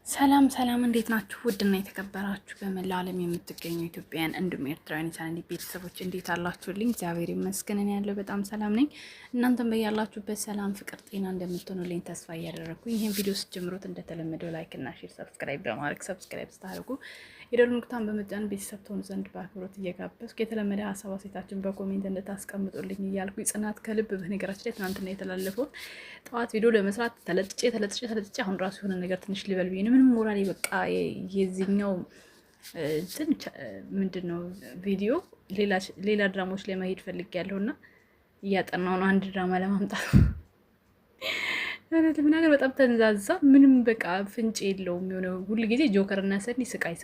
ሰላም ሰላም፣ እንዴት ናችሁ? ውድና የተከበራችሁ በመላ ዓለም የምትገኙ ኢትዮጵያውያን እንዲሁም ኤርትራውያን ቻናል ቤተሰቦች እንዴት አላችሁልኝ? እግዚአብሔር ይመስገን እኔ ያለው በጣም ሰላም ነኝ። እናንተም በያላችሁበት ሰላም፣ ፍቅር፣ ጤና እንደምትሆኑልኝ ተስፋ እያደረኩኝ ይህን ቪዲዮ ስትጀምሩት እንደተለመደው ላይክ እና ሼር፣ ሰብስክራይብ በማድረግ ሰብስክራይብ ስታደርጉ የደወል ምልክቱን በመጫን ቤተሰብ ትሆኑ ዘንድ በአክብሮት እየጋበዝኩ የተለመደ ሀሳብ አስተያየታችሁን በኮሜንት እንድታስቀምጡልኝ እያልኩ ጽናት ከልብ በነገራችን ላይ ትናንትና የተላለፈው ጠዋት ቪዲዮ ለመስራት ተለጥጬ አሁን ራሱ የሆነ ነገር ትንሽ ልበል ብዬ ምንም ሞራሌ በቃ የዚህኛው እንትን ምንድነው ቪዲዮ ሌላ ድራማዎች ላይ መሄድ ፈልጌያለሁ እና እያጠናው ነው አንድ ድራማ ለማምጣት ለምናገር በጣም ተንዛዛ። ምንም በቃ ፍንጭ የለውም። የሆነ ሁሉ ጊዜ ጆከር እና ሰኒ ስቃይ።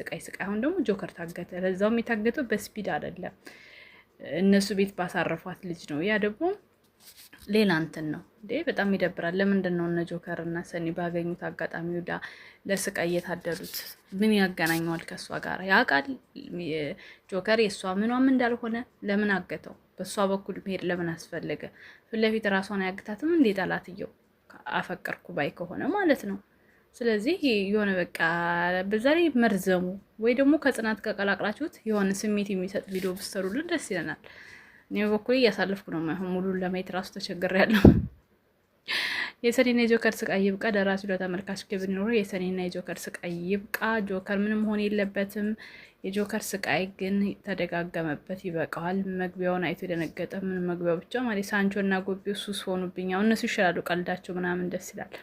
አሁን ደግሞ ጆከር ታገተ። ለዛውም የታገተው በስፒድ አይደለም፣ እነሱ ቤት ባሳረፏት ልጅ ነው። ያ ደግሞ ሌላ እንትን ነው እንዴ! በጣም ይደብራል። ለምንድን ነው እነ ጆከር እና ሰኒ ባገኙት አጋጣሚ ወዳ ለስቃይ እየታደሉት? ምን ያገናኘዋል ከእሷ ጋር? ያውቃል ጆከር የእሷ ምኗም እንዳልሆነ። ለምን አገተው? በእሷ በኩል መሄድ ለምን አስፈለገ? ፊት ለፊት ራሷን አያግታትም እንዴ? ጠላትየው አፈቀርኩ ባይ ከሆነ ማለት ነው። ስለዚህ የሆነ በቃ በዛ ላይ መርዘሙ ወይ ደግሞ ከጽናት ከቀላቅላችሁት የሆነ ስሜት የሚሰጥ ቪዲዮ ብትሰሩልን ደስ ይለናል። እኔ በኩል እያሳለፍኩ ነው። ማይሆን ሙሉን ለማየት ራሱ ተቸግሬያለሁ። የሰኒና የጆከር ስቃይ ይብቃ። ደራሲ ለተመልካች ክብር ይኖር። የሰኒና የጆከር ስቃይ ይብቃ። ጆከር ምንም ሆነ የለበትም። የጆከር ስቃይ ግን ተደጋገመበት፣ ይበቃዋል። መግቢያውን አይቶ የደነገጠ ምን መግቢያው ብቻ ማለት ሳንቾ እና ጎቢው ሱስ ሆኑብኝ። እነሱ ይሻላሉ፣ ቀልዳቸው ምናምን ደስ ይላል።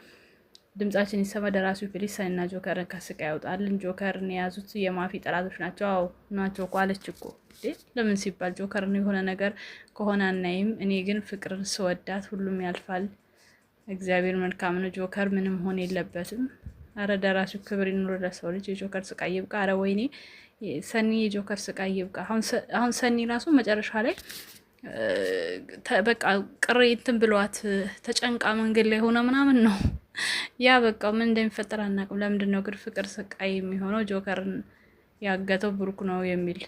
ድምጻችን ይሰማ። ደራሲው ፕሊስ ሰኒና ጆከርን ከስቃይ ያውጣልን። ጆከርን የያዙት የማፊ ጠላቶች ናቸው። አዎ ናቸው እኮ አለች እኮ። ለምን ሲባል ጆከርን የሆነ ነገር ከሆነ አናይም። እኔ ግን ፍቅርን ስወዳት ሁሉም ያልፋል። እግዚአብሔር መልካም ነው። ጆከር ምንም ሆን የለበትም። አረ ደራሲው ክብር ይኑር ለሰው ልጅ። የጆከር ስቃይ ይብቃ። አረ ወይኔ ሰኒ የጆከር ስቃይ ይብቃ። አሁን ሰኒ ራሱ መጨረሻ ላይ በቃ ቅሬ እንትን ብሏት ተጨንቃ መንገድ ላይ ሆነ ምናምን ነው ያ በቃ ምን እንደሚፈጠር አናውቅም። ለምንድን ነው ግን ፍቅር ስቃይ የሚሆነው? ጆከርን ያገተው ብሩክ ነው የሚል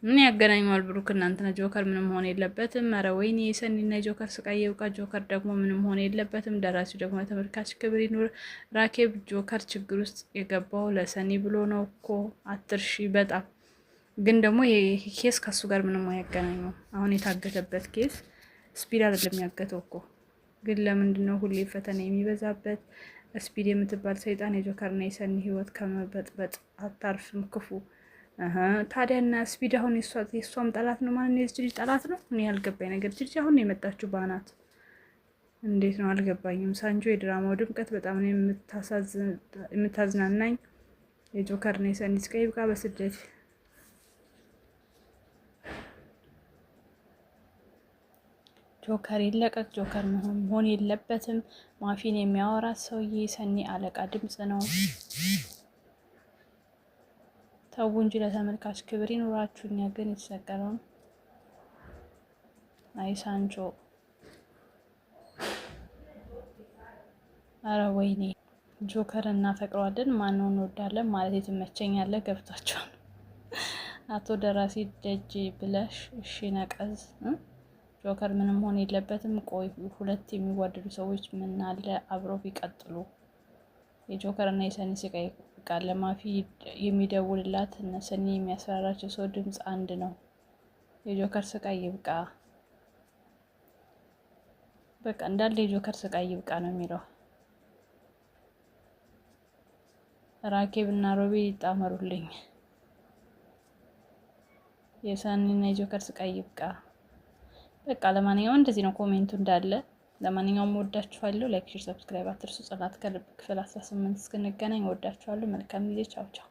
ምን ያገናኘዋል? ብሩክ እናንተና ጆከር ምንም ሆነ የለበትም። ኧረ ወይኔ የሰኒና የጆከር ስቃይ ይብቃ። ጆከር ደግሞ ምንም ሆነ የለበትም። ደራሲው ደግሞ ተመልካች ክብር ይኑር። ራኬብ ጆከር ችግር ውስጥ የገባው ለሰኒ ብሎ ነው እኮ አትርሺ። በጣም ግን ደግሞ ይሄ ኬስ ከሱ ጋር ምንም አያገናኘው። አሁን የታገተበት ኬስ ስፒድ አይደለም ያገተው እኮ። ግን ለምንድን ነው ሁሌ ፈተና የሚበዛበት? ስፒድ የምትባል ሰይጣን የጆከርና የሰኒ ህይወት ከመበጥበጥ አታርፍም ክፉ። ታዲያ እና ስፒድ አሁን የእሷም ጠላት ነው ማለት ነው? የዚህ ልጅ ጠላት ነው? እኔ ያልገባኝ ነገር ልጅ አሁን የመጣችሁ ባናት እንዴት ነው አልገባኝም። ሳንጆ የድራማው ድምቀት በጣም ነው የምታዝናናኝ። የጆከርና የሰኒ ስቃይ ይብቃ። በስደት ጆከር ይለቀቅ። ጆከር መሆን የለበትም። ማፊን የሚያወራት ሰውዬ ሰኒ አለቃ ድምፅ ነው። ተው እንጂ ለተመልካች ክብር ይኑራችሁ። እኛ ግን የተሰቀለውን አይ ሳንቾ፣ አረ ወይኔ ጆከር እናፈቅረዋለን፣ ማነው እንወዳለን ማለት የትመቸኛለህ። ገብታችኋል? አቶ ደራሲ ደጅ ብለሽ እሺ ነቀዝ። ጆከር ምንም ሆነ የለበትም። ቆይ ሁለት የሚዋደዱ ሰዎች ምን አለ አብረው ቢቀጥሉ። የጆከር እና የሰኒ ስቃይ ቃል ለማፊ የሚደውልላት እና ሰኒ የሚያስፈራራቸው ሰው ድምፅ አንድ ነው። የጆከር ስቃይ ይብቃ። በቃ እንዳለ የጆከር ስቃይ ይብቃ ነው የሚለው። ራኬብ እና ሮቤ ይጣመሩልኝ። የሰኒና የጆከር ስቃይ ይብቃ። በቃ ለማንኛውም እንደዚህ ነው ኮሜንቱ እንዳለ። ለማንኛውም ወዳችኋለሁ። ላይክ፣ ሼር፣ ሰብስክራይብ አትርሱ። ጽናት ከልብ ክፍል 18 እስክንገናኝ ወዳችኋለሁ። መልካም ጊዜ። ቻው ቻው።